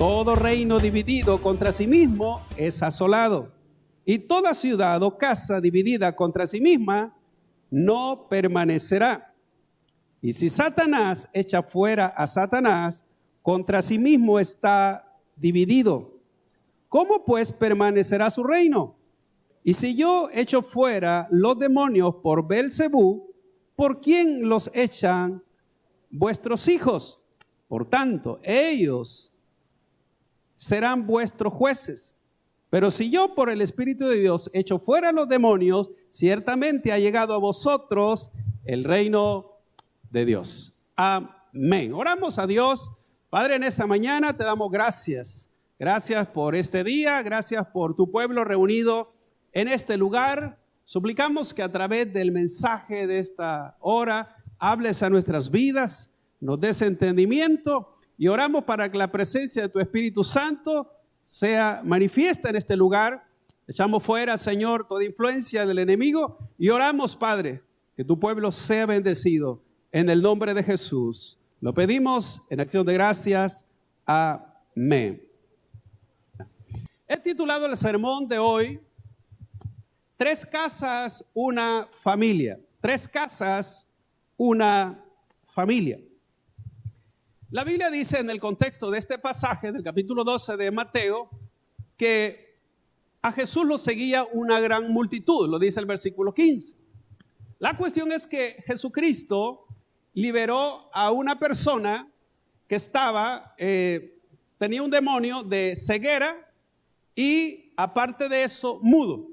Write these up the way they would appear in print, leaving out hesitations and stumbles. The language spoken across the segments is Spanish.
Todo reino dividido contra sí mismo es asolado, y toda ciudad o casa dividida contra sí misma no permanecerá. Y si Satanás echa fuera a Satanás, contra sí mismo está dividido. ¿Cómo pues permanecerá su reino? Y si yo echo fuera los demonios por Beelzebú, ¿por quién los echan vuestros hijos? Por tanto, ellos serán vuestros jueces. Pero si yo por el Espíritu de Dios echo fuera los demonios, ciertamente ha llegado a vosotros el reino de Dios. Amén. Oramos a Dios. Padre, en esta mañana te damos gracias. Gracias por este día, gracias por tu pueblo reunido en este lugar. Suplicamos que a través del mensaje de esta hora hables a nuestras vidas, nos des entendimiento. Y oramos para que la presencia de tu Espíritu Santo sea manifiesta en este lugar. Echamos fuera, Señor, toda influencia del enemigo y oramos, Padre, que tu pueblo sea bendecido en el nombre de Jesús. Lo pedimos en acción de gracias. Amén. He titulado el sermón de hoy, 3 casas, una familia. 3 casas, una familia. La Biblia dice en el contexto de este pasaje del capítulo 12 de Mateo que a Jesús lo seguía una gran multitud, lo dice el versículo 15. La cuestión es que Jesucristo liberó a una persona que tenía un demonio de ceguera y aparte de eso mudo.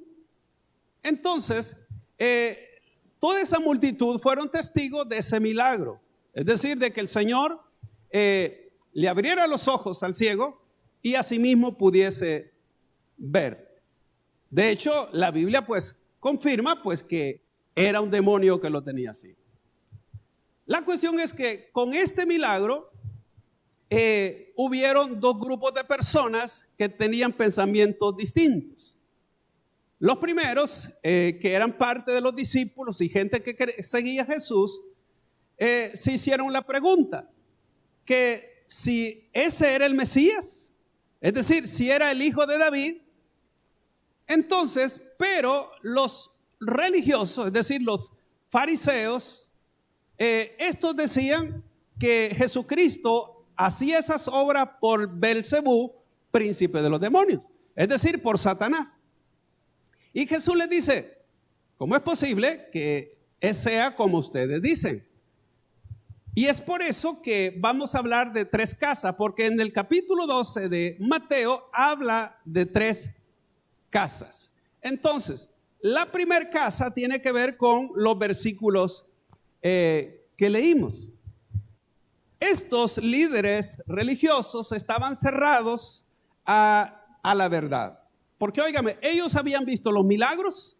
Entonces, toda esa multitud fueron testigos de ese milagro, es decir, de que el Señor le abriera los ojos al ciego y asimismo pudiese ver. De hecho, la Biblia pues confirma pues que era un demonio que lo tenía así. La cuestión es que con este milagro hubieron 2 grupos de personas que tenían pensamientos distintos. Los primeros, que eran parte de los discípulos y gente que seguía a Jesús, se hicieron la pregunta que si ese era el Mesías, es decir, si era el hijo de David. Entonces, pero los religiosos, es decir, los fariseos, estos decían que Jesucristo hacía esas obras por Beelzebú, príncipe de los demonios, es decir, por Satanás. Y Jesús les dice, ¿cómo es posible que sea como ustedes dicen? Y es por eso que vamos a hablar de 3 casas, porque en el capítulo 12 de Mateo habla de 3 casas. Entonces, la primera casa tiene que ver con los versículos que leímos. Estos líderes religiosos estaban cerrados a la verdad. Porque, óigame, ellos habían visto los milagros.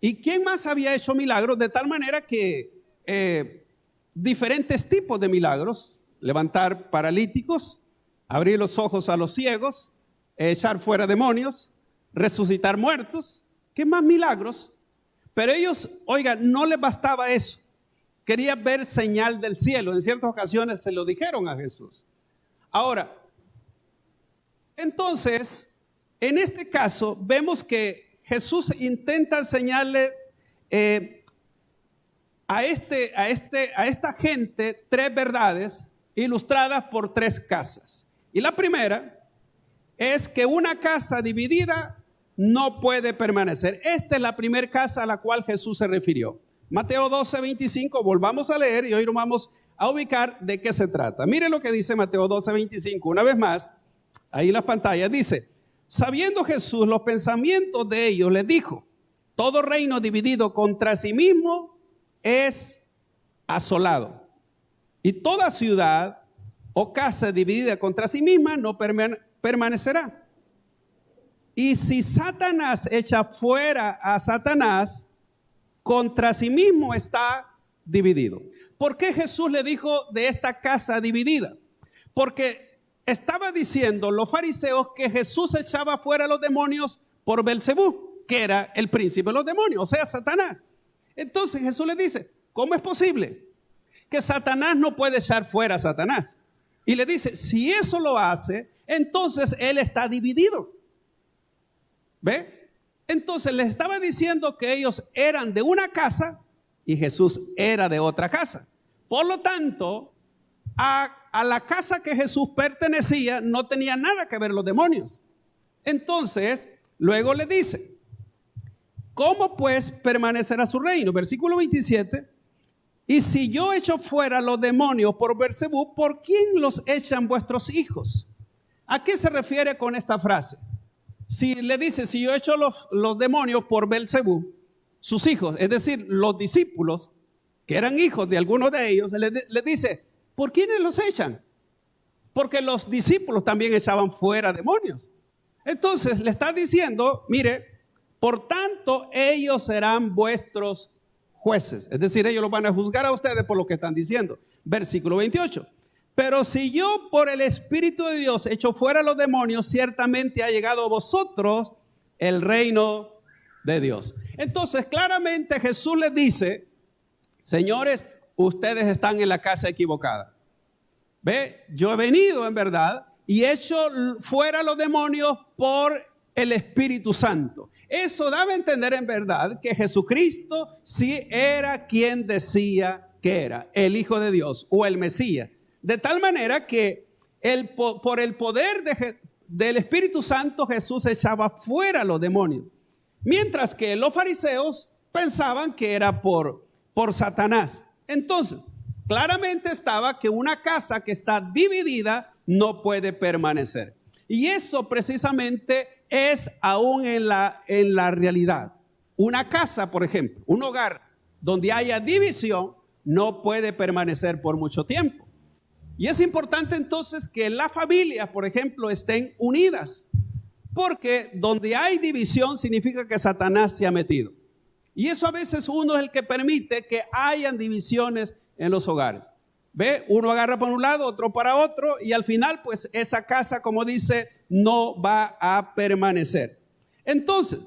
¿Y quién más había hecho milagros? De tal manera que diferentes tipos de milagros: levantar paralíticos, abrir los ojos a los ciegos, echar fuera demonios, resucitar muertos. ¿Qué más milagros? Pero ellos, oigan, no les bastaba eso. Querían ver señal del cielo. En ciertas ocasiones se lo dijeron a Jesús. Ahora, entonces, en este caso, vemos que Jesús intenta enseñarle a esta gente 3 verdades ilustradas por 3 casas. Y la primera es que una casa dividida no puede permanecer. Esta es la primera casa a la cual Jesús se refirió. Mateo 12, 25, volvamos a leer y hoy nos vamos a ubicar de qué se trata. Mire lo que dice Mateo 12, 25. Una vez más, ahí en las pantallas dice: sabiendo Jesús los pensamientos de ellos, les dijo: todo reino dividido contra sí mismo es asolado, y toda ciudad o casa dividida contra sí misma no permanecerá. Y si Satanás echa fuera a Satanás, contra sí mismo está dividido. ¿Por qué Jesús le dijo de esta casa dividida? Porque estaba diciendo los fariseos que Jesús echaba fuera a los demonios por Beelzebú, que era el príncipe de los demonios, o sea, Satanás. Entonces Jesús les dice: ¿cómo es posible que Satanás no puede echar fuera a Satanás? Y le dice, si eso lo hace, entonces él está dividido. ¿Ve? Entonces le estaba diciendo que ellos eran de una casa y Jesús era de otra casa. Por lo tanto, a la casa que Jesús pertenecía no tenía nada que ver los demonios. Entonces, luego le dice, ¿cómo pues permanecerá su reino? Versículo 27. Y si yo echo fuera los demonios por Beelzebub, ¿por quién los echan vuestros hijos? ¿A qué se refiere con esta frase? Si le dice, si yo echo los demonios por Beelzebub, sus hijos, es decir, los discípulos, que eran hijos de algunos de ellos, le dice, ¿por quiénes los echan? Porque los discípulos también echaban fuera demonios. Entonces le está diciendo, mire, por tanto ellos serán vuestros jueces. Es decir, ellos los van a juzgar a ustedes por lo que están diciendo. Versículo 28. Pero si yo por el Espíritu de Dios echo fuera los demonios, ciertamente ha llegado a vosotros el reino de Dios. Entonces claramente Jesús les dice, señores, ustedes están en la casa equivocada. Ve, yo he venido en verdad y he hecho fuera los demonios por el Espíritu Santo. Eso daba a entender en verdad que Jesucristo sí era quien decía que era, el Hijo de Dios o el Mesías. De tal manera que por el poder del Espíritu Santo Jesús echaba fuera los demonios. Mientras que los fariseos pensaban que era por Satanás. Entonces, claramente estaba que una casa que está dividida no puede permanecer. Y eso precisamente es aún en la realidad. Una casa, por ejemplo, un hogar donde haya división no puede permanecer por mucho tiempo. Y es importante entonces que las familias, por ejemplo, estén unidas. Porque donde hay división significa que Satanás se ha metido. Y eso a veces uno es el que permite que hayan divisiones en los hogares. ¿Ve? Uno agarra para un lado, otro para otro, y al final, pues esa casa, como dice, no va a permanecer. Entonces,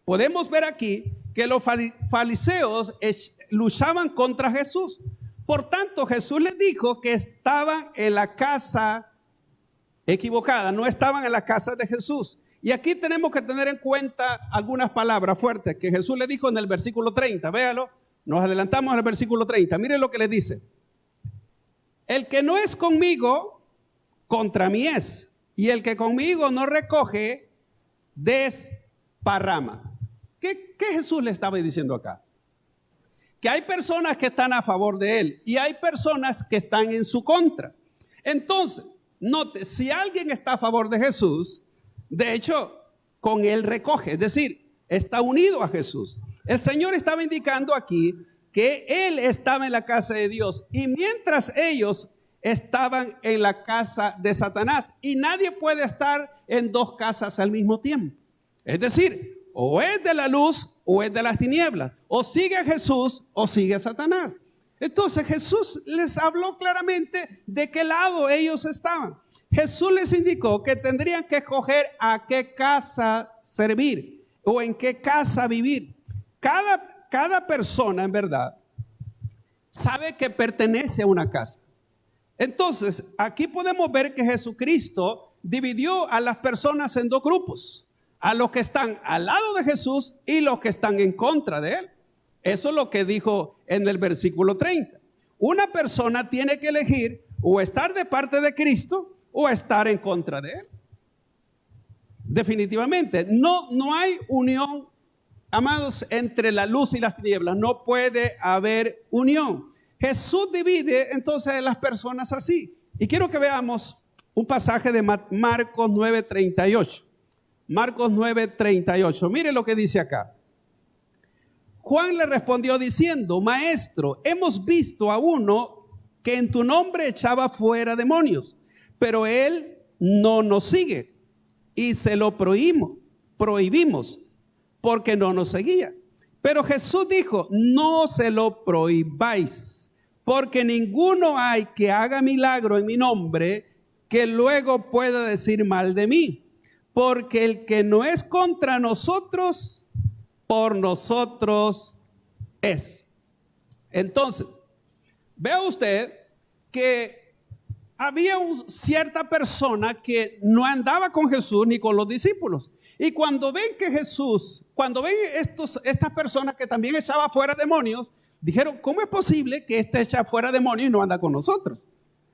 podemos ver aquí que los fariseos luchaban contra Jesús. Por tanto, Jesús les dijo que estaban en la casa equivocada, no estaban en la casa de Jesús. Y aquí tenemos que tener en cuenta algunas palabras fuertes que Jesús le dijo en el versículo 30. Véalo, nos adelantamos al versículo 30. Miren lo que le dice. El que no es conmigo, contra mí es. Y el que conmigo no recoge, desparrama. ¿Qué Jesús le estaba diciendo acá? Que hay personas que están a favor de él y hay personas que están en su contra. Entonces, note, si alguien está a favor de Jesús, de hecho, con él recoge, es decir, está unido a Jesús. El Señor estaba indicando aquí que él estaba en la casa de Dios y mientras ellos estaban en la casa de Satanás, y nadie puede estar en dos casas al mismo tiempo. Es decir, o es de la luz o es de las tinieblas, o sigue a Jesús o sigue a Satanás. Entonces Jesús les habló claramente de qué lado ellos estaban. Jesús les indicó que tendrían que escoger a qué casa servir o en qué casa vivir. Cada persona en verdad sabe que pertenece a una casa. Entonces, aquí podemos ver que Jesucristo dividió a las personas en dos grupos. A los que están al lado de Jesús y los que están en contra de él. Eso es lo que dijo en el versículo 30. Una persona tiene que elegir o estar de parte de Cristo o estar en contra de él. Definitivamente, no hay unión, amados, entre la luz y las tinieblas. No puede haber unión. Jesús divide entonces a las personas así. Y quiero que veamos un pasaje de Marcos 9:38. Marcos 9:38. Mire lo que dice acá. Juan le respondió diciendo: Maestro, hemos visto a uno que en tu nombre echaba fuera demonios, pero él no nos sigue y se lo prohibimos porque no nos seguía. Pero Jesús dijo: no se lo prohibáis, porque ninguno hay que haga milagro en mi nombre que luego pueda decir mal de mí. Porque el que no es contra nosotros, por nosotros es. Entonces, vea usted que había cierta persona que no andaba con Jesús ni con los discípulos. Y cuando ven que cuando ven estas personas que también echaban fuera demonios, dijeron, ¿cómo es posible que este echa fuera demonios y no anda con nosotros?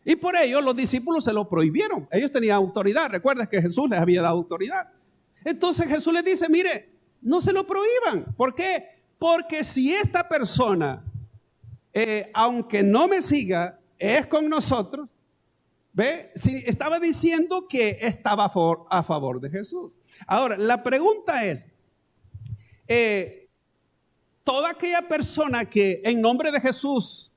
Y por ello los discípulos se lo prohibieron. Ellos tenían autoridad. Recuerda que Jesús les había dado autoridad. Entonces Jesús les dice, mire, no se lo prohíban. ¿Por qué? Porque si esta persona, aunque no me siga, es con nosotros, ¿ve? Si estaba diciendo que estaba a favor de Jesús. Ahora, la pregunta es, toda aquella persona que en nombre de Jesús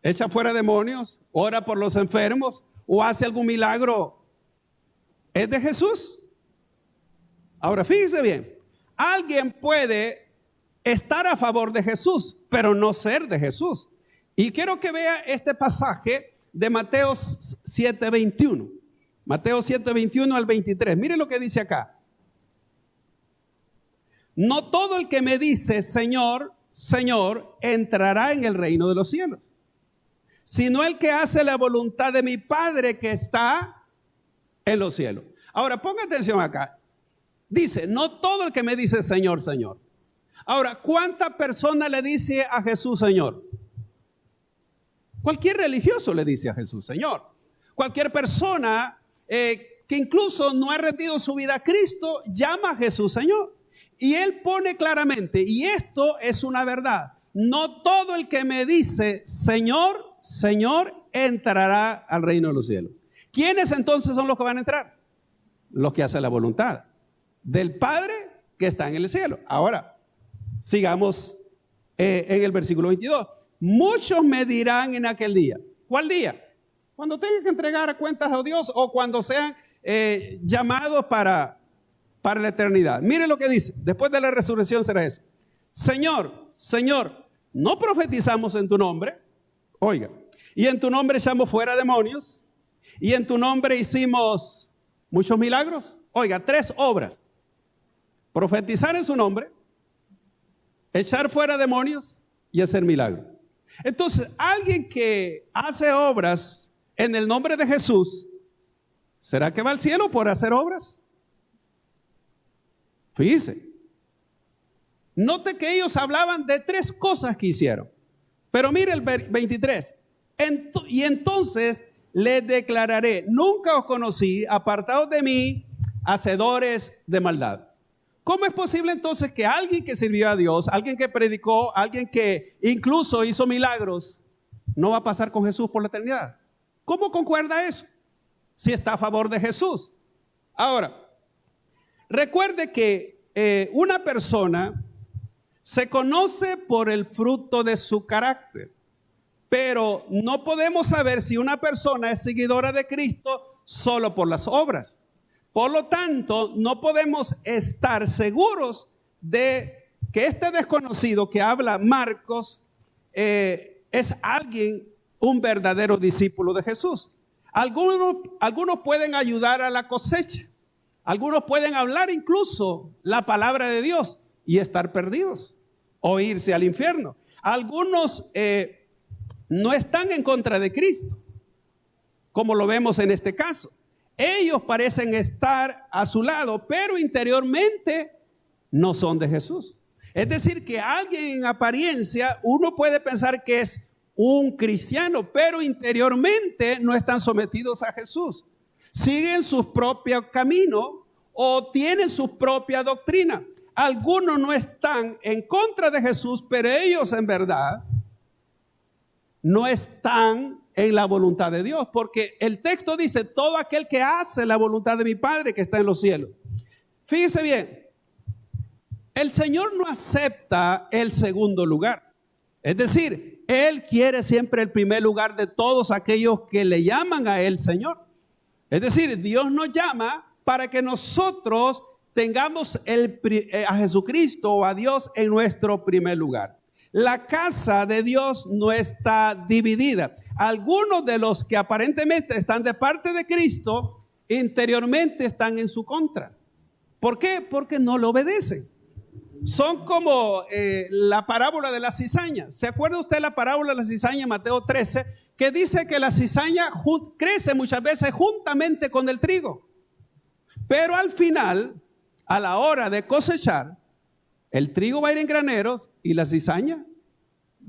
echa fuera demonios, ora por los enfermos o hace algún milagro, ¿es de Jesús? Ahora, fíjese bien, alguien puede estar a favor de Jesús, pero no ser de Jesús. Y quiero que vea este pasaje de Mateo 7:21. Mateo 7:21 al 23. Mire lo que dice acá. No todo el que me dice Señor, Señor, entrará en el reino de los cielos, sino el que hace la voluntad de mi Padre que está en los cielos. Ahora, ponga atención acá. Dice, no todo el que me dice Señor, Señor. Ahora, ¿cuánta persona le dice a Jesús Señor? Cualquier religioso le dice a Jesús Señor. Cualquier persona que incluso no ha rendido su vida a Cristo, llama a Jesús Señor. Y él pone claramente, y esto es una verdad, no todo el que me dice Señor, Señor, entrará al reino de los cielos. ¿Quiénes entonces son los que van a entrar? Los que hacen la voluntad del Padre que está en el cielo. Ahora, sigamos en el versículo 22. Muchos me dirán en aquel día. ¿Cuál día? Cuando tengan que entregar cuentas a Dios o cuando sean llamados para la eternidad. Mire lo que dice. Después de la resurrección será eso. Señor, Señor, ¿no profetizamos en tu nombre? Oiga, y en tu nombre echamos fuera demonios, y en tu nombre hicimos muchos milagros. Oiga, 3 obras. Profetizar en su nombre, echar fuera demonios y hacer milagros. Entonces, alguien que hace obras en el nombre de Jesús, ¿será que va al cielo por hacer obras? Fíjese. Note que ellos hablaban de 3 cosas que hicieron. Pero mire el 23. Y entonces les declararé, nunca os conocí, apartados de mí, hacedores de maldad. ¿Cómo es posible entonces que alguien que sirvió a Dios, alguien que predicó, alguien que incluso hizo milagros, no va a pasar con Jesús por la eternidad? ¿Cómo concuerda eso? Si está a favor de Jesús. Ahora, recuerde que una persona se conoce por el fruto de su carácter, pero no podemos saber si una persona es seguidora de Cristo solo por las obras. Por lo tanto, no podemos estar seguros de que este desconocido que habla Marcos es alguien, un verdadero discípulo de Jesús. Algunos pueden ayudar a la cosecha. Algunos pueden hablar incluso la palabra de Dios y estar perdidos o irse al infierno. Algunos no están en contra de Cristo, como lo vemos en este caso. Ellos parecen estar a su lado, pero interiormente no son de Jesús. Es decir, que alguien en apariencia, uno puede pensar que es un cristiano, pero interiormente no están sometidos a Jesús. Siguen sus propios caminos o tienen su propia doctrina. Algunos no están en contra de Jesús, pero ellos en verdad no están en la voluntad de Dios, porque el texto dice, todo aquel que hace la voluntad de mi Padre que está en los cielos. Fíjese bien, el Señor no acepta el segundo lugar. Es decir, Él quiere siempre el primer lugar de todos aquellos que le llaman a Él Señor. Es decir, Dios nos llama para que nosotros tengamos a Jesucristo o a Dios en nuestro primer lugar. La casa de Dios no está dividida. Algunos de los que aparentemente están de parte de Cristo, interiormente están en su contra. ¿Por qué? Porque no lo obedecen. son como la parábola de la cizaña. ¿Se acuerda usted la parábola de la cizaña en Mateo 13? Que dice que la cizaña crece muchas veces juntamente con el trigo. Pero al final, a la hora de cosechar, el trigo va a ir en graneros y la cizaña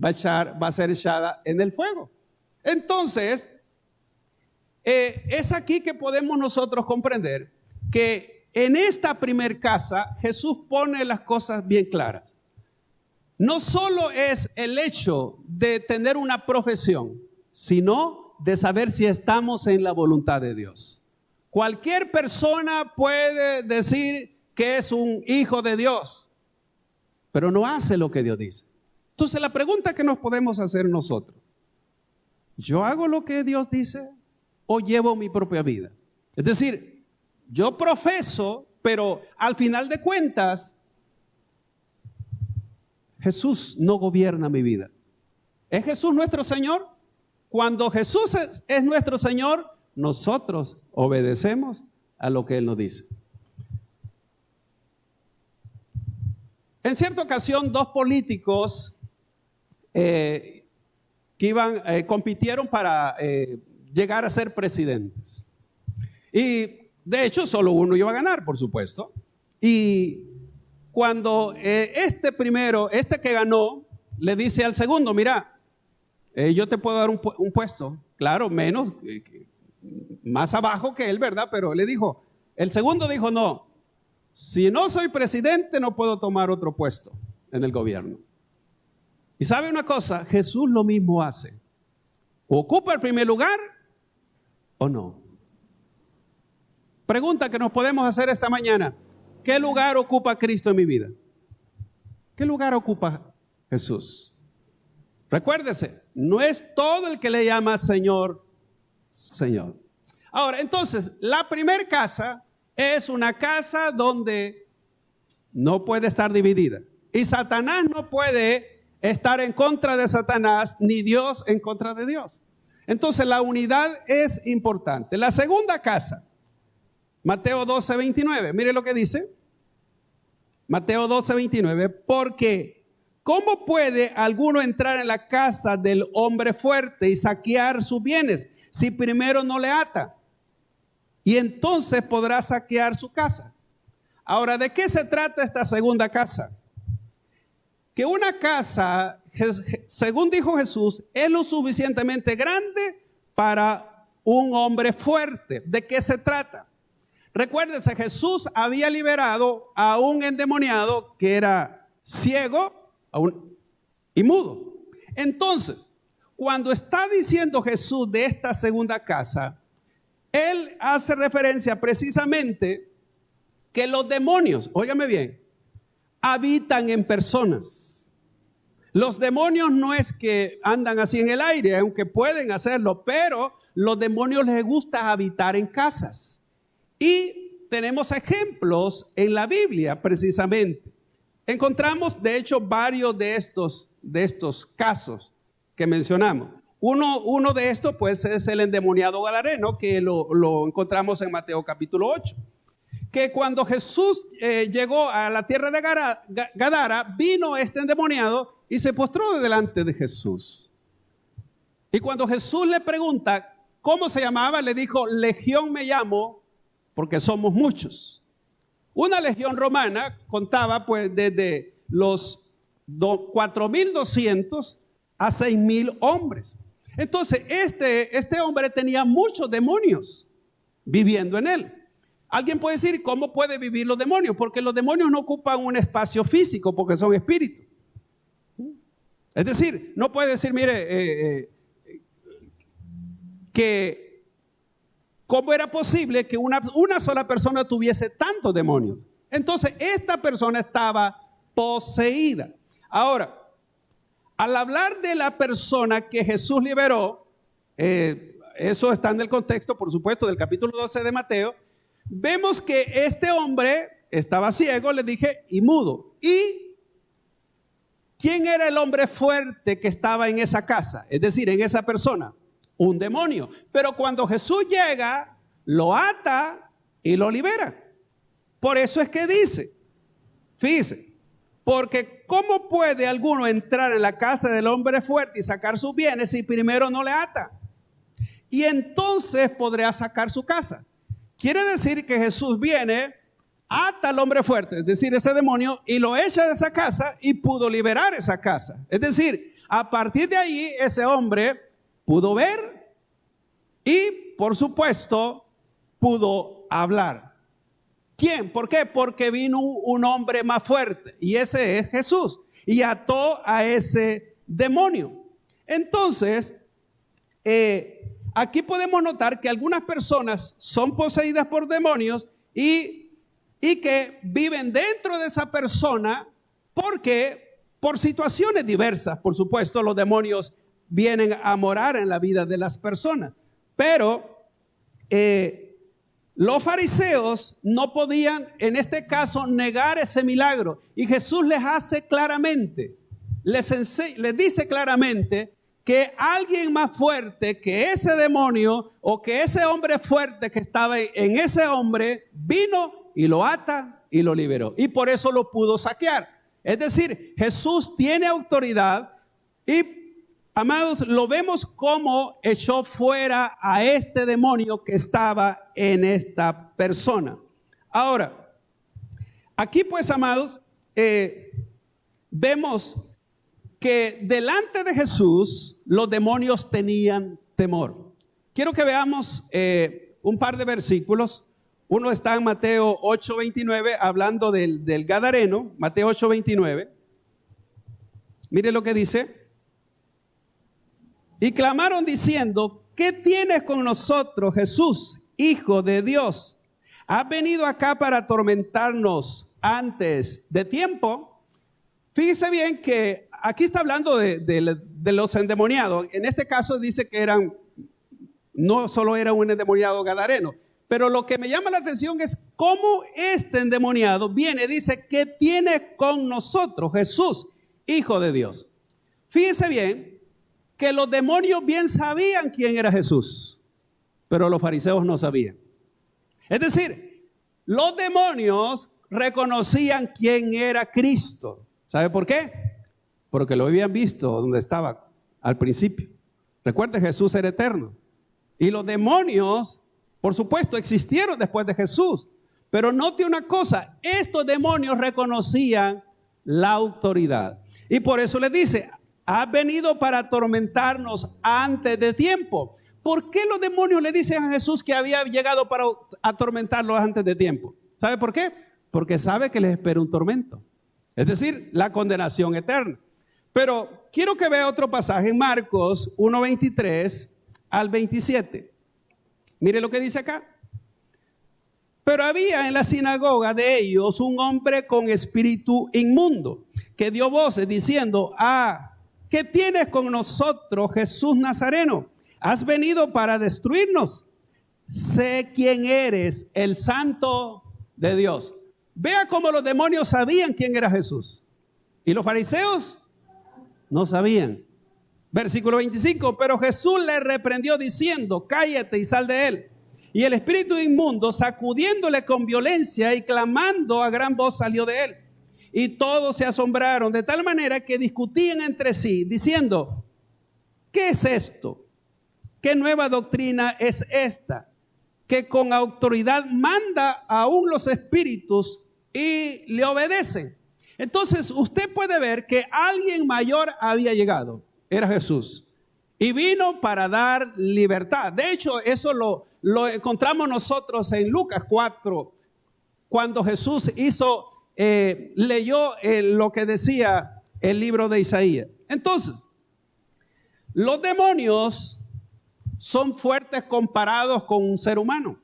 va a ser echada en el fuego. Entonces, es aquí que podemos nosotros comprender que en esta primer casa Jesús pone las cosas bien claras. No solo es el hecho de tener una profesión, sino de saber si estamos en la voluntad de Dios. Cualquier persona puede decir que es un hijo de Dios, pero no hace lo que Dios dice. Entonces la pregunta que nos podemos hacer nosotros: ¿yo hago lo que Dios dice o llevo mi propia vida? Es decir, yo profeso, pero al final de cuentas, Jesús no gobierna mi vida. ¿Es Jesús nuestro Señor? Cuando Jesús es nuestro Señor, nosotros obedecemos a lo que Él nos dice. En cierta ocasión, dos políticos compitieron para llegar a ser presidentes. Y de hecho, solo uno iba a ganar, por supuesto. Y cuando este que ganó, le dice al segundo: mira, yo te puedo dar un puesto, claro, menos, más abajo que él, ¿verdad? Pero el segundo dijo: no, si no soy presidente no puedo tomar otro puesto en el gobierno. Y sabe una cosa, Jesús lo mismo hace. ¿Ocupa el primer lugar o no? Pregunta que nos podemos hacer esta mañana: ¿qué lugar ocupa Cristo en mi vida? ¿Qué lugar ocupa Jesús? Recuérdese, no es todo el que le llama Señor, Señor. Ahora, entonces, la primer casa es una casa donde no puede estar dividida. Y Satanás no puede estar en contra de Satanás, ni Dios en contra de Dios. Entonces, la unidad es importante. La segunda casa, Mateo 12:29. Mire lo que dice. Mateo 12:29. Porque ¿cómo puede alguno entrar en la casa del hombre fuerte y saquear sus bienes si primero no le ata? Y entonces podrá saquear su casa. Ahora, ¿de qué se trata esta segunda casa? Que una casa, según dijo Jesús, es lo suficientemente grande para un hombre fuerte. ¿De qué se trata? Recuérdense, Jesús había liberado a un endemoniado que era ciego y mudo. Entonces, cuando está diciendo Jesús de esta segunda casa, Él hace referencia precisamente que los demonios, óigame bien, habitan en personas. Los demonios no es que andan así en el aire, aunque pueden hacerlo, pero los demonios les gusta habitar en casas. Y tenemos ejemplos en la Biblia precisamente. Encontramos de hecho varios de estos casos que mencionamos. Uno de estos pues es el endemoniado gadareno, que lo encontramos en Mateo capítulo 8. Que cuando Jesús llegó a la tierra de Gadara, vino este endemoniado y se postró delante de Jesús. Y cuando Jesús le pregunta cómo se llamaba, le dijo: Legión me llamo, porque somos muchos. Una legión romana contaba pues desde los 4,200 a 6,000 hombres. Entonces este hombre tenía muchos demonios viviendo en él. Alguien puede decir: ¿cómo puede vivir los demonios? Porque los demonios no ocupan un espacio físico, porque son espíritus. Es decir, no puede decir, mire, que ¿cómo era posible que una sola persona tuviese tantos demonios? Entonces, esta persona estaba poseída. Ahora, al hablar de la persona que Jesús liberó, eso está en el contexto, por supuesto, del capítulo 12 de Mateo, vemos que este hombre estaba ciego, le dije, y mudo. ¿Y quién era el hombre fuerte que estaba en esa casa? Es decir, en esa persona. Un demonio. Pero cuando Jesús llega, lo ata y lo libera. Por eso es que dice, fíjese, Porque ¿cómo puede alguno entrar en la casa del hombre fuerte y sacar sus bienes si primero no le ata? Y entonces podrá sacar su casa. Quiere decir que Jesús viene, ata al hombre fuerte, es decir, ese demonio, y lo echa de esa casa y pudo liberar esa casa. Es decir, a partir de ahí ese hombre pudo ver y, por supuesto, pudo hablar. ¿Quién? ¿Por qué? Porque vino un hombre más fuerte y ese es Jesús y ató a ese demonio. Entonces, aquí podemos notar que algunas personas son poseídas por demonios y que viven dentro de esa persona porque por situaciones diversas, por supuesto, los demonios vienen a morar en la vida de las personas. Pero los fariseos no podían, en este caso, negar ese milagro. Y Jesús les hace claramente, les dice claramente que alguien más fuerte que ese demonio o que ese hombre fuerte que estaba en ese hombre vino y lo ata y lo liberó. Y por eso lo pudo saquear. Es decir, Jesús tiene autoridad y, amados, lo vemos como echó fuera a este demonio que estaba en esta persona. Ahora, aquí pues, amados, vemos que delante de Jesús los demonios tenían temor. Quiero que veamos un par de versículos. Uno está en Mateo 8:29, hablando del Gadareno, Mateo 8:29. Mire lo que dice. Y clamaron diciendo, ¿qué tienes con nosotros, Jesús, Hijo de Dios? ¿Has venido acá para atormentarnos antes de tiempo? Fíjese bien que aquí está hablando de los endemoniados. En este caso dice que no solo era un endemoniado gadareno, pero lo que me llama la atención es cómo este endemoniado viene, dice, ¿qué tiene con nosotros, Jesús, Hijo de Dios? Fíjese bien que los demonios bien sabían quién era Jesús, pero los fariseos no sabían. Es decir, los demonios reconocían quién era Cristo. ¿Sabe por qué? Porque lo habían visto donde estaba al principio. Recuerde, Jesús era eterno. Y los demonios, por supuesto, existieron después de Jesús. Pero note una cosa, estos demonios reconocían la autoridad. Y por eso les dice, has venido para atormentarnos antes de tiempo. ¿Por qué los demonios le dicen a Jesús que había llegado para atormentarlos antes de tiempo? ¿Sabe por qué? Porque sabe que les espera un tormento. Es decir, la condenación eterna. Pero quiero que vea otro pasaje en Marcos 1:23 al 27. Mire lo que dice acá. Pero había en la sinagoga de ellos un hombre con espíritu inmundo, que dio voces diciendo, ¿qué tienes con nosotros, Jesús Nazareno? ¿Has venido para destruirnos? Sé quién eres, el Santo de Dios. Vea cómo los demonios sabían quién era Jesús. Y los fariseos no sabían. Versículo 25, pero Jesús le reprendió diciendo, cállate y sal de él. Y el espíritu inmundo, sacudiéndole con violencia y clamando a gran voz, salió de él. Y todos se asombraron de tal manera que discutían entre sí, diciendo, ¿qué es esto? ¿Qué nueva doctrina es esta? Que con autoridad manda aún los espíritus y le obedecen. Entonces usted puede ver que alguien mayor había llegado, era Jesús, y vino para dar libertad. De hecho, eso lo encontramos nosotros en Lucas 4, cuando Jesús leyó lo que decía el libro de Isaías. Entonces, los demonios son fuertes comparados con un ser humano,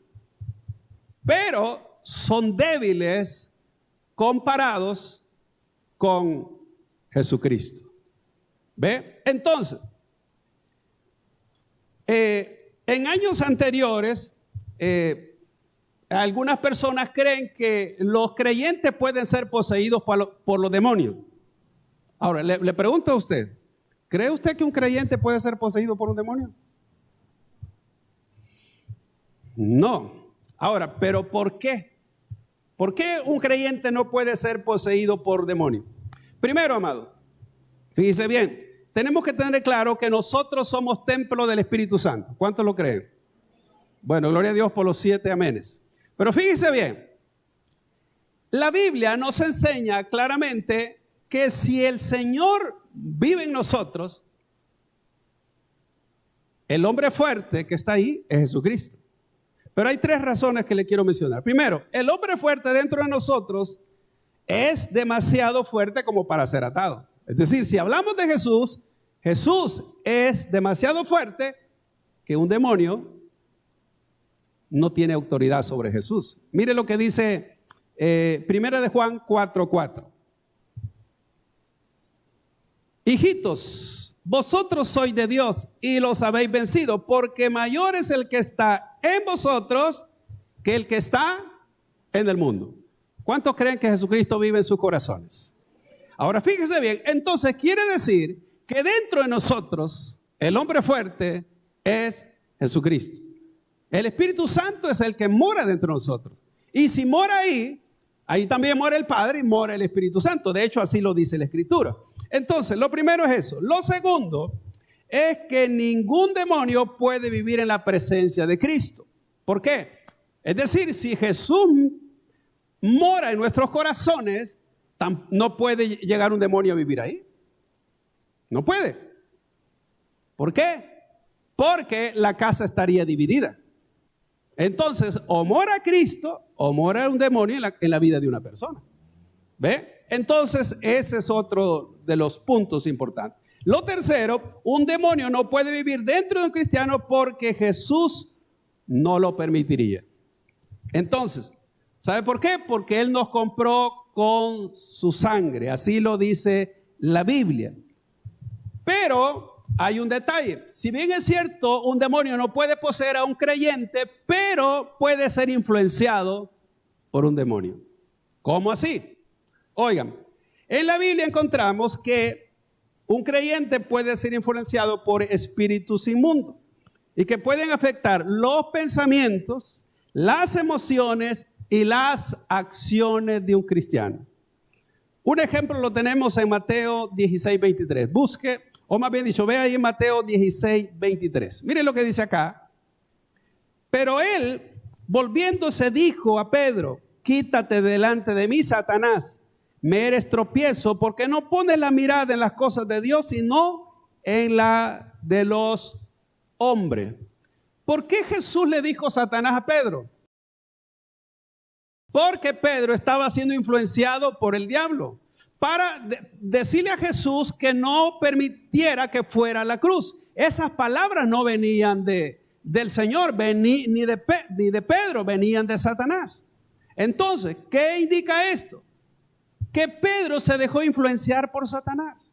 pero son débiles comparados con Jesucristo. ¿Ve? Entonces, en años anteriores, algunas personas creen que los creyentes pueden ser poseídos por los demonios. Ahora, le pregunto a usted, ¿cree usted que un creyente puede ser poseído por un demonio? No. Ahora, ¿pero por qué? ¿Por qué un creyente no puede ser poseído por demonios? Primero, amado, fíjese bien, tenemos que tener claro que nosotros somos templo del Espíritu Santo. ¿Cuántos lo creen? Bueno, gloria a Dios por los 7 amenes. Pero fíjese bien, la Biblia nos enseña claramente que si el Señor vive en nosotros, el hombre fuerte que está ahí es Jesucristo. Pero hay 3 razones que le quiero mencionar. Primero, el hombre fuerte dentro de nosotros es demasiado fuerte como para ser atado. Es decir, si hablamos de Jesús, Jesús es demasiado fuerte que un demonio no tiene autoridad sobre Jesús. Mire lo que dice Primera de Juan 4:4. Hijitos, vosotros sois de Dios y los habéis vencido, porque mayor es el que está en vosotros que el que está en el mundo. ¿Cuántos creen que Jesucristo vive en sus corazones? Ahora fíjese bien, entonces quiere decir que dentro de nosotros el hombre fuerte es Jesucristo. El Espíritu Santo es el que mora dentro de nosotros. Y si mora ahí, ahí también mora el Padre y mora el Espíritu Santo. De hecho, así lo dice la Escritura. Entonces, lo primero es eso. Lo segundo es que ningún demonio puede vivir en la presencia de Cristo. ¿Por qué? Es decir, si Jesús mora en nuestros corazones, no puede llegar un demonio a vivir ahí. No puede. ¿Por qué? Porque la casa estaría dividida. Entonces, o mora Cristo o mora un demonio en la vida de una persona. ¿Ve? Entonces, ese es otro de los puntos importantes. Lo tercero, un demonio no puede vivir dentro de un cristiano porque Jesús no lo permitiría. Entonces, ¿sabe por qué? Porque Él nos compró con su sangre. Así lo dice la Biblia. Pero hay un detalle. Si bien es cierto, un demonio no puede poseer a un creyente, pero puede ser influenciado por un demonio. ¿Cómo así? Oigan, en la Biblia encontramos que un creyente puede ser influenciado por espíritus inmundos y que pueden afectar los pensamientos, las emociones y las acciones de un cristiano. Un ejemplo lo tenemos en Mateo 16:23. Busque, o más bien dicho, ve ahí en Mateo 16:23. Mire lo que dice acá. Pero él, volviéndose, dijo a Pedro: quítate delante de mí, Satanás. Me eres tropiezo, porque no pones la mirada en las cosas de Dios, sino en la de los hombres. ¿Por qué Jesús le dijo Satanás a Pedro? Porque Pedro estaba siendo influenciado por el diablo para decirle a Jesús que no permitiera que fuera a la cruz. Esas palabras no venían del Señor, ni de Pedro, venían de Satanás. Entonces, ¿qué indica esto? Que Pedro se dejó influenciar por Satanás.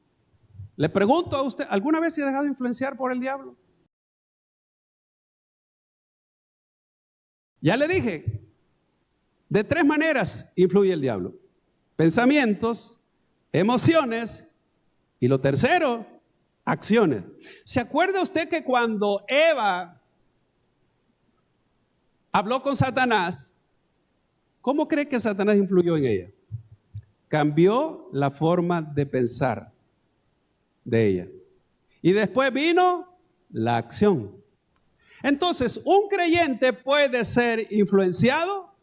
Le pregunto a usted, ¿alguna vez se ha dejado influenciar por el diablo? Ya le dije, de 3 maneras influye el diablo: pensamientos, emociones y lo tercero, acciones. ¿Se acuerda usted que cuando Eva habló con Satanás, cómo cree que Satanás influyó en ella? Cambió la forma de pensar de ella. Y después vino la acción. Entonces, un creyente puede ser influenciado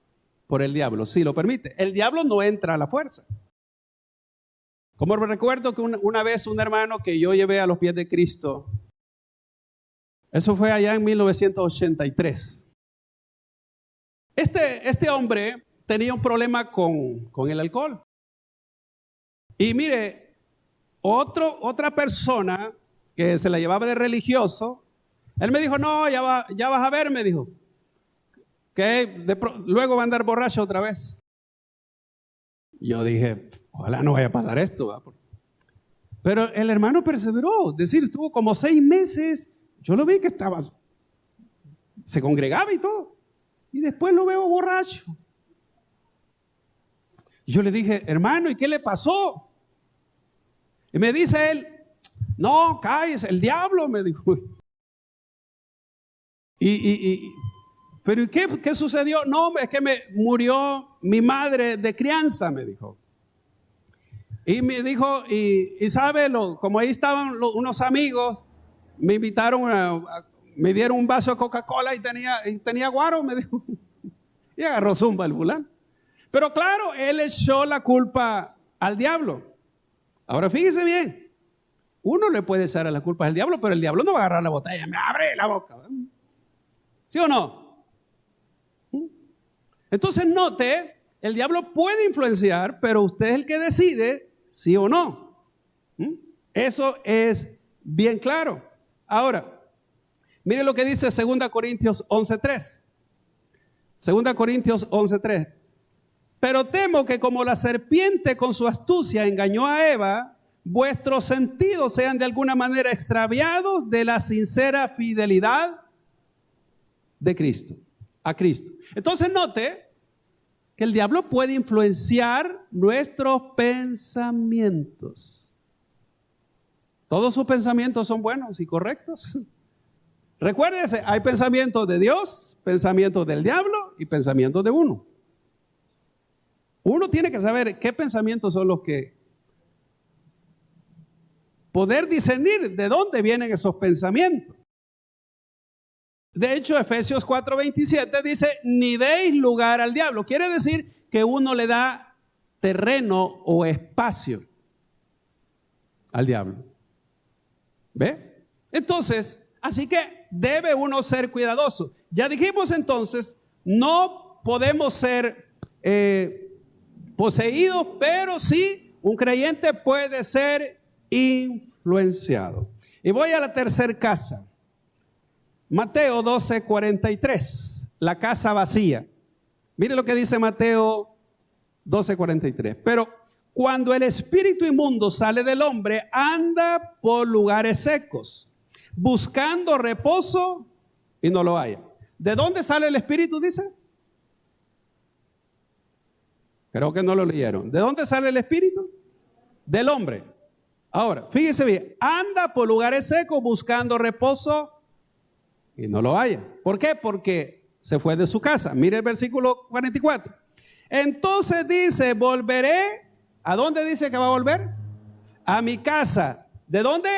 por el diablo, si lo permite. El diablo no entra a la fuerza. Como recuerdo que una vez un hermano que yo llevé a los pies de Cristo, eso fue allá en 1983. Este hombre tenía un problema con el alcohol. Y mire, otra persona que se la llevaba de religioso, él me dijo: no, ya vas a ver, me dijo, que luego va a andar borracho otra vez. Yo dije, ojalá no vaya a pasar esto, ¿verdad? Pero el hermano perseveró, es decir, estuvo como 6 meses, yo lo vi que se congregaba y todo, y después lo veo borracho. Yo le dije: hermano, ¿y qué le pasó? Y me dice él: no, cállese, el diablo, me dijo. ¿Pero y qué sucedió? No, es que me murió mi madre de crianza, me dijo. Y me dijo, y sabe, como ahí estaban unos amigos, me invitaron, me dieron un vaso de Coca-Cola y tenía guaro, me dijo, y agarró zumba el fulano. Pero claro, él echó la culpa al diablo. Ahora fíjese bien, uno le puede echar la culpa al diablo, pero el diablo no va a agarrar la botella, me abre la boca. ¿Sí o no? Entonces note, el diablo puede influenciar, pero usted es el que decide sí o no. Eso es bien claro. Ahora, mire lo que dice 2 Corintios 11:3. 2 Corintios 11:3. Pero temo que como la serpiente con su astucia engañó a Eva, vuestros sentidos sean de alguna manera extraviados de la sincera fidelidad de Cristo, a Cristo. Entonces note que el diablo puede influenciar nuestros pensamientos. Todos sus pensamientos son buenos y correctos. Recuérdese, hay pensamientos de Dios, pensamientos del diablo y pensamientos de uno. Uno tiene que saber qué pensamientos son los que... Poder discernir de dónde vienen esos pensamientos. De hecho, Efesios 4:27 dice, ni deis lugar al diablo. Quiere decir que uno le da terreno o espacio al diablo. ¿Ve? Entonces, así que debe uno ser cuidadoso. Ya dijimos entonces, no podemos ser poseídos, pero sí un creyente puede ser influenciado. Y voy a la tercera casa. Mateo 12:43, la casa vacía. Mire lo que dice Mateo 12:43. Pero cuando el espíritu inmundo sale del hombre, anda por lugares secos, buscando reposo y no lo halla. ¿De dónde sale el espíritu, dice? Creo que no lo leyeron. ¿De dónde sale el espíritu? Del hombre. Ahora, fíjese bien, anda por lugares secos buscando reposo y no lo haya. ¿Por qué? Porque se fue de su casa. Mire el versículo 44. Entonces dice, volveré. ¿A dónde dice que va a volver? A mi casa. ¿De dónde?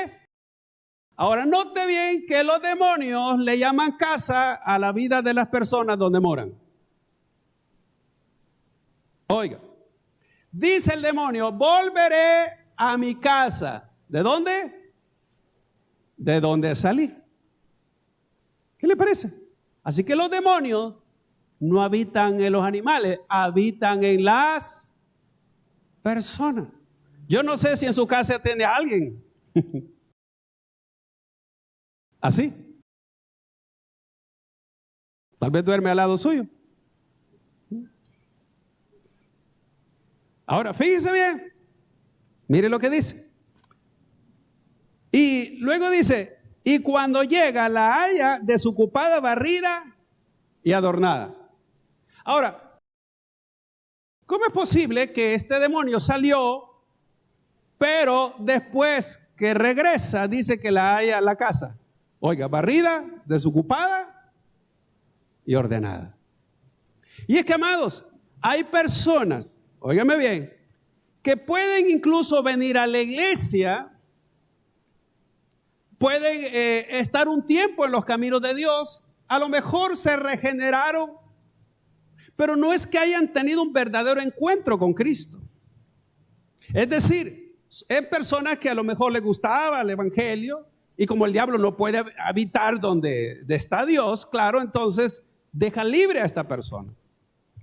Ahora note bien que los demonios le llaman casa a la vida de las personas donde moran. Oiga, dice el demonio, volveré a mi casa. ¿De dónde? De donde salí. ¿Qué le parece? Así que los demonios no habitan en los animales, habitan en las personas. Yo no sé si en su casa tiene a alguien así. Tal vez duerme al lado suyo. Ahora, fíjese bien. Mire lo que dice. Y luego dice, y cuando llega la halla desocupada, barrida y adornada. Ahora, ¿cómo es posible que este demonio salió, pero después que regresa, dice que la halla la casa? Oiga, barrida, desocupada y ordenada. Y es que, amados, hay personas, óigame bien, que pueden incluso venir a la iglesia, pueden estar un tiempo en los caminos de Dios, a lo mejor se regeneraron, pero no es que hayan tenido un verdadero encuentro con Cristo. Es decir, es personas que a lo mejor les gustaba el evangelio, y como el diablo no puede habitar donde está Dios, claro, entonces deja libre a esta persona.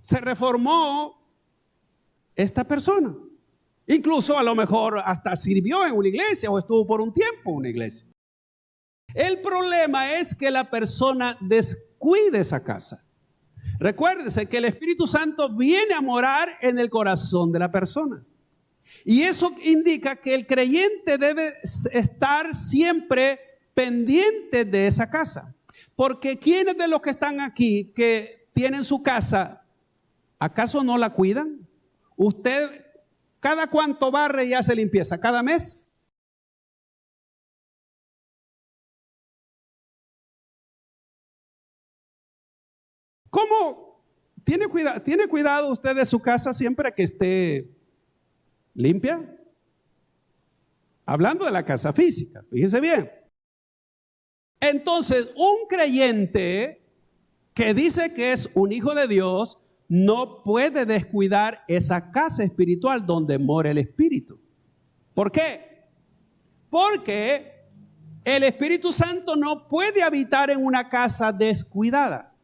Se reformó esta persona. Incluso a lo mejor hasta sirvió en una iglesia o estuvo por un tiempo en una iglesia. El problema es que la persona descuide esa casa. Recuérdese que el Espíritu Santo viene a morar en el corazón de la persona. Y eso indica que el creyente debe estar siempre pendiente de esa casa. Porque ¿quiénes de los que están aquí que tienen su casa, acaso no la cuidan? Usted, ¿cada cuánto barre y hace limpieza? ¿Cada mes? ¿Cómo? ¿Tiene cuidado usted de su casa siempre que esté limpia? Hablando de la casa física, fíjense bien. Entonces, un creyente que dice que es un hijo de Dios no puede descuidar esa casa espiritual donde mora el Espíritu. ¿Por qué? Porque el Espíritu Santo no puede habitar en una casa descuidada.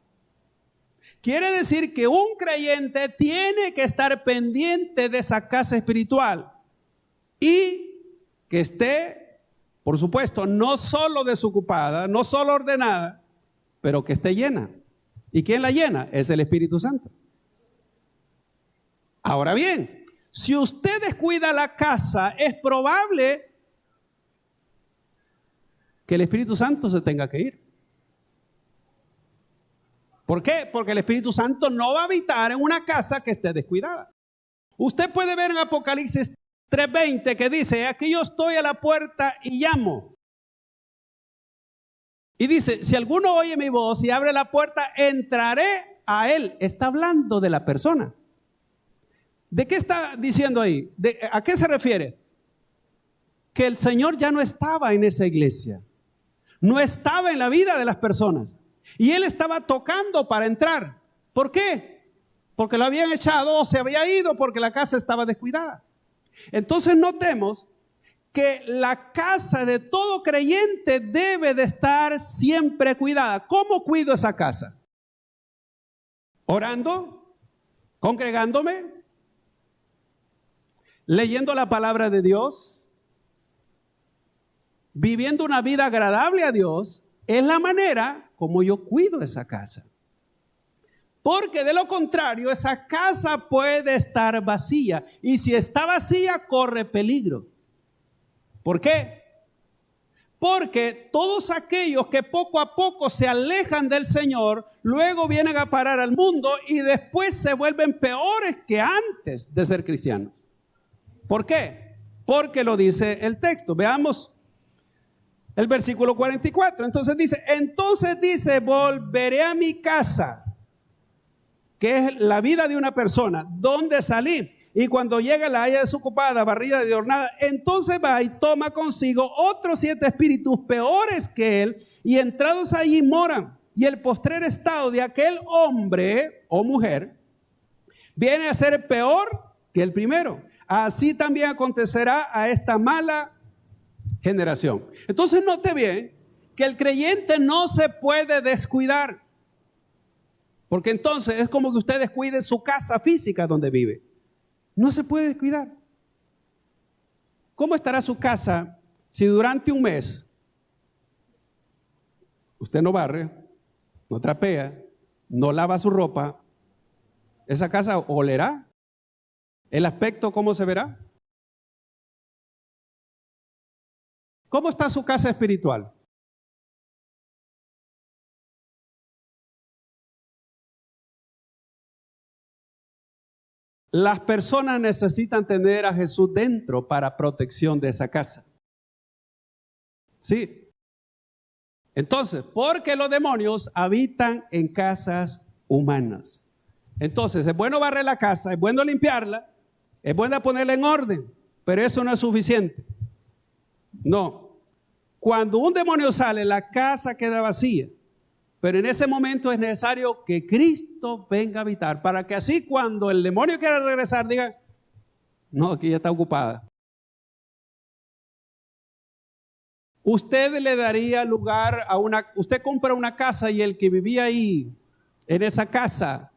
Quiere decir que un creyente tiene que estar pendiente de esa casa espiritual y que esté, por supuesto, no solo desocupada, no solo ordenada, pero que esté llena. ¿Y quién la llena? Es el Espíritu Santo. Ahora bien, si usted descuida la casa, es probable que el Espíritu Santo se tenga que ir. ¿Por qué? Porque el Espíritu Santo no va a habitar en una casa que esté descuidada. Usted puede ver en Apocalipsis 3:20 que dice, aquí yo estoy a la puerta y llamo. Y dice, si alguno oye mi voz y abre la puerta, entraré a él. Está hablando de la persona. ¿De qué está diciendo ahí? ¿A qué se refiere? Que el Señor ya no estaba en esa iglesia. No estaba en la vida de las personas. Y Él estaba tocando para entrar. ¿Por qué? Porque lo habían echado o se había ido porque la casa estaba descuidada. Entonces notemos que la casa de todo creyente debe de estar siempre cuidada. ¿Cómo cuido esa casa? Orando, congregándome, leyendo la palabra de Dios, viviendo una vida agradable a Dios, es la manera como yo cuido esa casa. Porque de lo contrario, esa casa puede estar vacía. Y si está vacía, corre peligro. ¿Por qué? Porque todos aquellos que poco a poco se alejan del Señor, luego vienen a parar al mundo y después se vuelven peores que antes de ser cristianos. ¿Por qué? Porque lo dice el texto. Veamos el versículo 44. Entonces dice, volveré a mi casa, que es la vida de una persona, donde salí. Y cuando llega la haya desocupada, barrida y adornada, entonces va y toma consigo otros 7 espíritus peores que él, y entrados allí moran. Y el postrer estado de aquel hombre o mujer viene a ser peor que el primero. Así también acontecerá a esta mala generación. Entonces note bien que el creyente no se puede descuidar. Porque entonces es como que usted descuide su casa física donde vive. No se puede descuidar. ¿Cómo estará su casa si durante un mes usted no barre, no trapea, no lava su ropa? Esa casa olerá. ¿El aspecto cómo se verá? ¿Cómo está su casa espiritual? Las personas necesitan tener a Jesús dentro para protección de esa casa. Sí. Entonces, porque los demonios habitan en casas humanas. Entonces, es bueno barrer la casa, es bueno limpiarla, es bueno ponerla en orden, pero eso no es suficiente. No. Cuando un demonio sale, la casa queda vacía. Pero en ese momento es necesario que Cristo venga a habitar, para que así cuando el demonio quiera regresar, diga, no, aquí ya está ocupada. Usted le daría lugar a usted compra una casa y el que vivía ahí, en esa casa,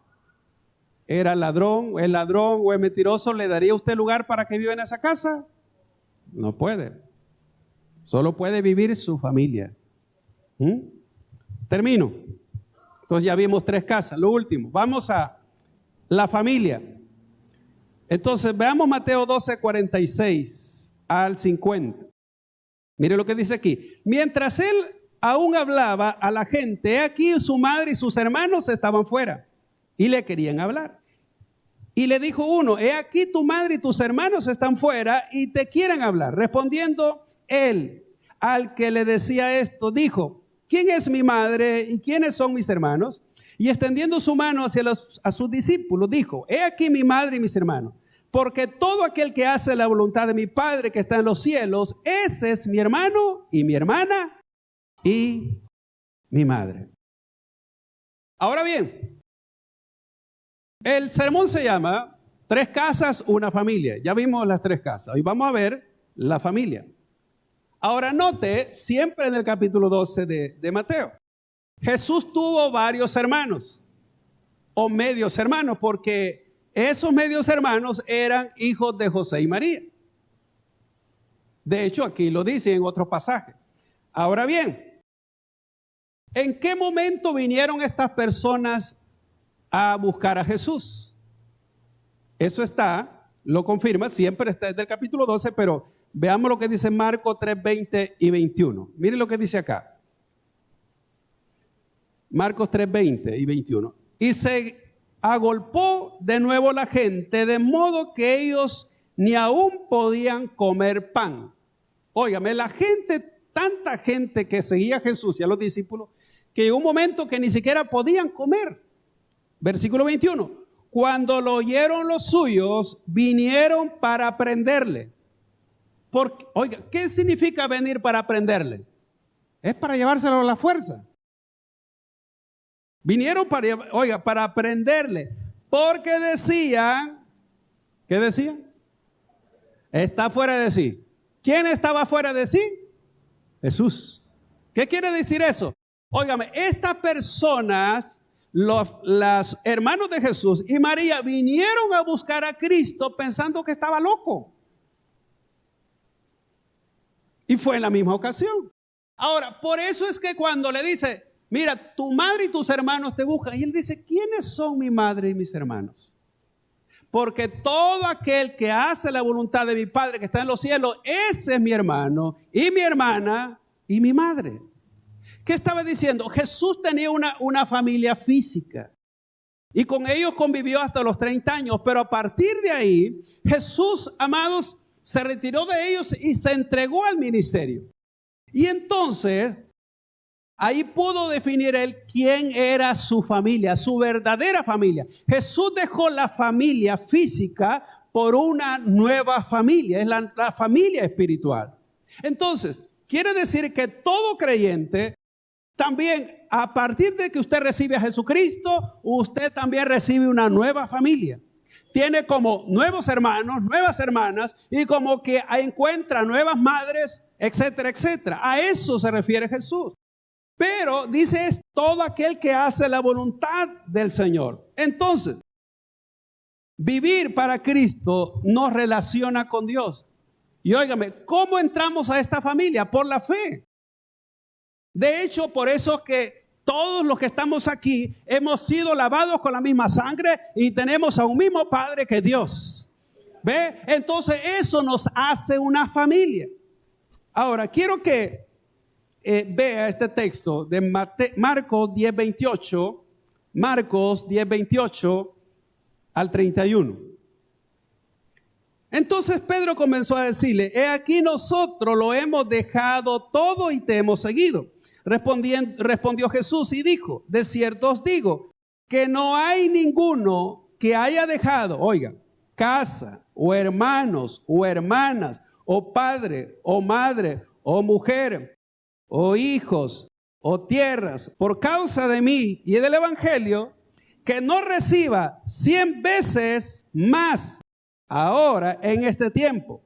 era el ladrón o el mentiroso, ¿le daría usted lugar para que viva en esa casa? No puede. Solo puede vivir su familia. Termino. Entonces ya vimos 3 casas. Lo último, vamos a la familia. Entonces veamos Mateo 12, 46 al 50. Mire lo que dice aquí. Mientras él aún hablaba a la gente, he aquí su madre y sus hermanos estaban fuera y le querían hablar. Y le dijo uno, he aquí tu madre y tus hermanos están fuera y te quieren hablar. Respondiendo él, al que le decía esto, dijo, ¿quién es mi madre y quiénes son mis hermanos? Y extendiendo su mano hacia a sus discípulos, dijo, he aquí mi madre y mis hermanos. porque todo aquel que hace la voluntad de mi Padre que está en los cielos, ese es mi hermano y mi hermana y mi madre. Ahora bien, el sermón se llama 3 casas, una familia. Ya vimos las 3 casas. Hoy vamos a ver la familia. Ahora note, siempre en el capítulo 12 de Mateo, Jesús tuvo varios hermanos o medios hermanos, porque esos medios hermanos eran hijos de José y María. De hecho, aquí lo dice en otro pasaje. Ahora bien, ¿en qué momento vinieron estas personas a buscar a Jesús? Eso está, lo confirma, siempre está desde el capítulo 12, pero veamos lo que dice Marcos 3, 20 y 21. Miren lo que dice acá. Marcos 3, 20 y 21. Y se agolpó de nuevo la gente, de modo que ellos ni aún podían comer pan. Óigame, la gente, tanta gente que seguía a Jesús y a los discípulos, que llegó un momento que ni siquiera podían comer. Versículo 21. Cuando lo oyeron los suyos, vinieron para prenderle. Porque, oiga, ¿qué significa venir para prenderle? Es para llevárselo a la fuerza. Vinieron para prenderle, porque decían, ¿qué decían? Está fuera de sí. ¿Quién estaba fuera de sí? Jesús. ¿Qué quiere decir eso? Óigame, estas personas, los hermanos de Jesús y María, vinieron a buscar a Cristo pensando que estaba loco. Y fue en la misma ocasión. Ahora, por eso es que cuando le dice, mira, tu madre y tus hermanos te buscan. Y él dice, ¿quiénes son mi madre y mis hermanos? Porque todo aquel que hace la voluntad de mi Padre que está en los cielos, ese es mi hermano y mi hermana y mi madre. ¿Qué estaba diciendo? Jesús tenía una familia física y con ellos convivió hasta los 30 años. Pero a partir de ahí, Jesús, amados, se retiró de ellos y se entregó al ministerio. Y entonces ahí pudo definir él quién era su familia, su verdadera familia. Jesús dejó la familia física por una nueva familia, es la familia espiritual. Entonces, quiere decir que todo creyente, también a partir de que usted recibe a Jesucristo, usted también recibe una nueva familia. Tiene como nuevos hermanos, nuevas hermanas, y como que encuentra nuevas madres, etcétera, etcétera. A eso se refiere Jesús. Pero dice es todo aquel que hace la voluntad del Señor. Entonces, vivir para Cristo nos relaciona con Dios. Y óigame, ¿cómo entramos a esta familia? Por la fe. De hecho, por eso que todos los que estamos aquí hemos sido lavados con la misma sangre y tenemos a un mismo Padre que Dios. ¿Ve? Entonces eso nos hace una familia. Ahora, quiero que vea este texto de Marcos 10:28, Marcos 10:28 al 31. Entonces Pedro comenzó a decirle, he aquí nosotros lo hemos dejado todo y te hemos seguido. Respondió Jesús y dijo, de cierto os digo, que no hay ninguno que haya dejado, oiga, casa, o hermanos, o hermanas, o padre, o madre, o mujer, o hijos, o tierras, por causa de mí y del evangelio, que no reciba 100 veces más ahora en este tiempo.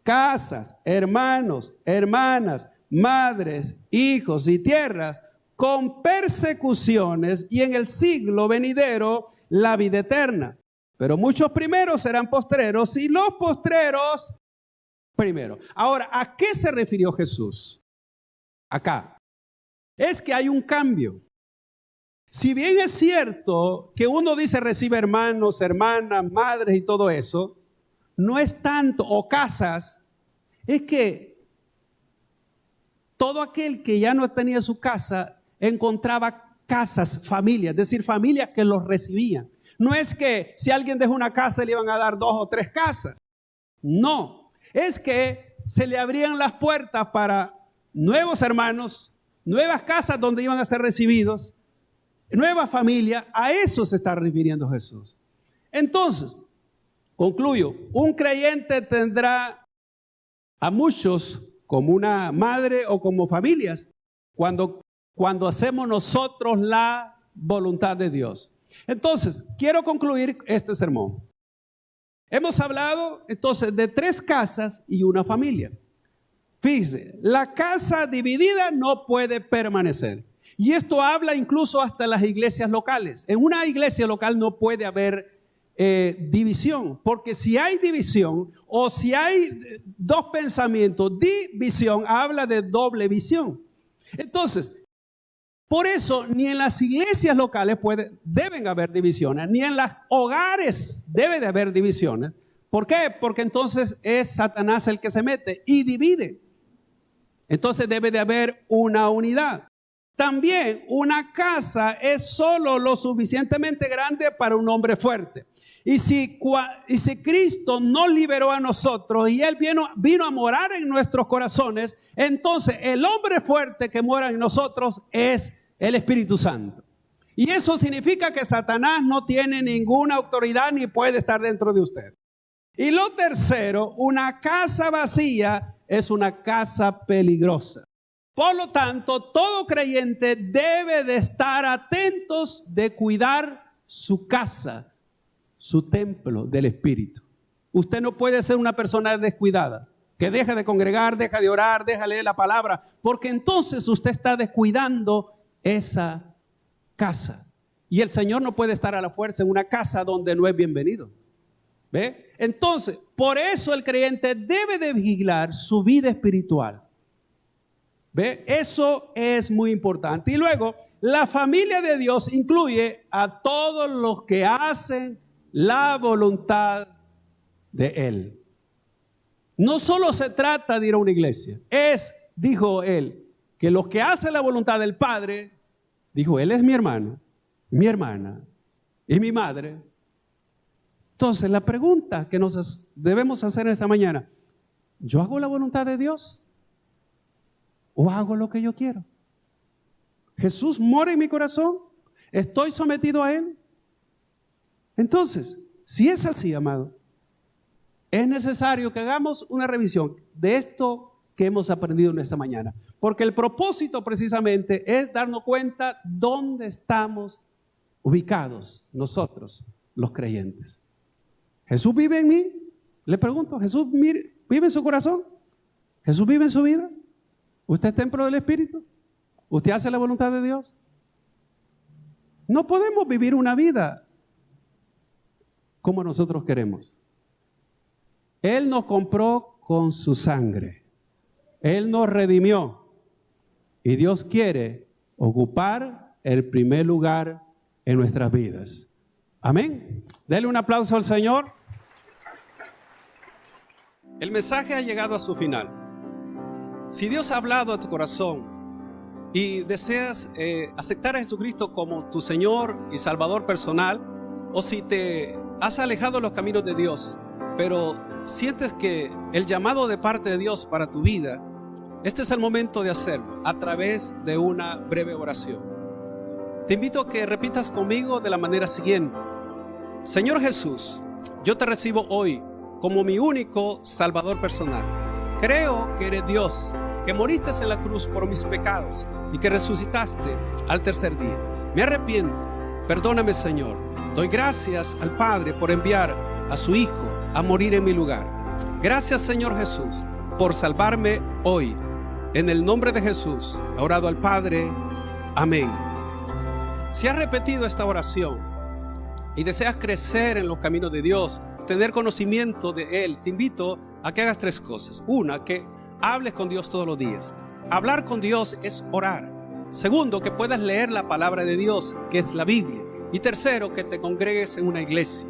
Casas, hermanos, hermanas, madres, hijos y tierras, con persecuciones y en el siglo venidero la vida eterna. Pero muchos primeros serán postreros y los postreros primero. Ahora, ¿a qué se refirió Jesús? Acá. Es que hay un cambio. Si bien es cierto que uno dice recibe hermanos, hermanas, madres y todo eso, no es tanto, o casas, es que todo aquel que ya no tenía su casa encontraba casas, familias, es decir, familias que los recibían. No es que si alguien dejó una casa le iban a dar 2 o 3 casas. No, es que se le abrían las puertas para nuevos hermanos, nuevas casas donde iban a ser recibidos, nueva familia. A eso se está refiriendo Jesús. Entonces, Concluyo, un creyente tendrá a muchos como una madre o como familias cuando hacemos nosotros la voluntad de Dios. Entonces, quiero concluir este sermón. Hemos hablado entonces de 3 casas y una familia. Fíjese, la casa dividida no puede permanecer. Y esto habla incluso hasta en las iglesias locales. En una iglesia local no puede haber división, porque si hay división o si hay 2 pensamientos, división habla de doble visión. Entonces, por eso ni en las iglesias locales deben haber divisiones, ni en los hogares debe de haber divisiones. ¿Por qué? Porque entonces es Satanás el que se mete y divide. Entonces debe de haber una unidad. También una casa es solo lo suficientemente grande para un hombre fuerte. Y si Cristo nos liberó a nosotros y Él vino a morar en nuestros corazones, entonces el hombre fuerte que mora en nosotros es el Espíritu Santo. Y eso significa que Satanás no tiene ninguna autoridad ni puede estar dentro de usted. Y lo tercero, una casa vacía es una casa peligrosa. Por lo tanto, todo creyente debe de estar atentos de cuidar su casa, su templo del Espíritu. Usted no puede ser una persona descuidada, que deja de congregar, deja de orar, deja de leer la palabra, porque entonces usted está descuidando esa casa. Y el Señor no puede estar a la fuerza en una casa donde no es bienvenido. ¿Ve? Entonces, por eso el creyente debe de vigilar su vida espiritual. ¿Ve? Eso es muy importante. Y luego, la familia de Dios incluye a todos los que hacen la voluntad de Él. No solo se trata de ir a una iglesia. Dijo Él, que los que hacen la voluntad del Padre, dijo, Él es mi hermano, mi hermana y mi madre. Entonces, la pregunta que nos debemos hacer esta mañana, ¿yo hago la voluntad de Dios? ¿O hago lo que yo quiero? ¿Jesús mora en mi corazón? ¿Estoy sometido a Él? Entonces, si es así, amado, es necesario que hagamos una revisión de esto que hemos aprendido en esta mañana. Porque el propósito precisamente es darnos cuenta dónde estamos ubicados nosotros, los creyentes. ¿Jesús vive en mí? Le pregunto, ¿Jesús vive en su corazón? ¿Jesús vive en su vida? ¿Usted es templo del Espíritu? ¿Usted hace la voluntad de Dios? No podemos vivir una vida como nosotros queremos. Él nos compró con su sangre. Él nos redimió. Y Dios quiere ocupar el primer lugar en nuestras vidas. Amén. Dele un aplauso al Señor. El mensaje ha llegado a su final. Si Dios ha hablado a tu corazón y deseas aceptar a Jesucristo como tu Señor y Salvador personal, o si te has alejado de los caminos de Dios, pero sientes que el llamado de parte de Dios para tu vida, este es el momento de hacerlo a través de una breve oración. Te invito a que repitas conmigo de la manera siguiente. Señor Jesús, yo te recibo hoy como mi único Salvador personal. Creo que eres Dios, que moriste en la cruz por mis pecados y que resucitaste al tercer día. Me arrepiento, perdóname Señor. Doy gracias al Padre por enviar a su Hijo a morir en mi lugar. Gracias Señor Jesús por salvarme hoy. En el nombre de Jesús, he orado al Padre. Amén. Si has repetido esta oración y deseas crecer en los caminos de Dios, tener conocimiento de Él, te invito a que hagas 3 cosas. Una, que hables con Dios todos los días. Hablar con Dios es orar. Segundo, que puedas leer la palabra de Dios, que es la Biblia. Y tercero, que te congregues en una iglesia.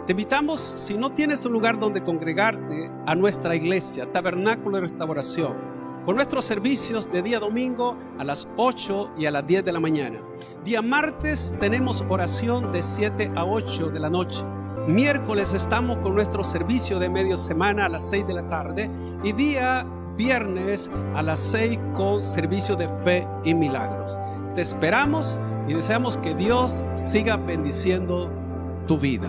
Te invitamos, si no tienes un lugar donde congregarte, a nuestra iglesia, Tabernáculo de Restauración, con nuestros servicios de día domingo a las 8 y a las 10 de la mañana. Día martes tenemos oración de 7 a 8 de la noche. Miércoles estamos con nuestro servicio de media semana a las 6 de la tarde. Y día viernes a las 6 con servicio de fe y milagros. Te esperamos y deseamos que Dios siga bendiciendo tu vida.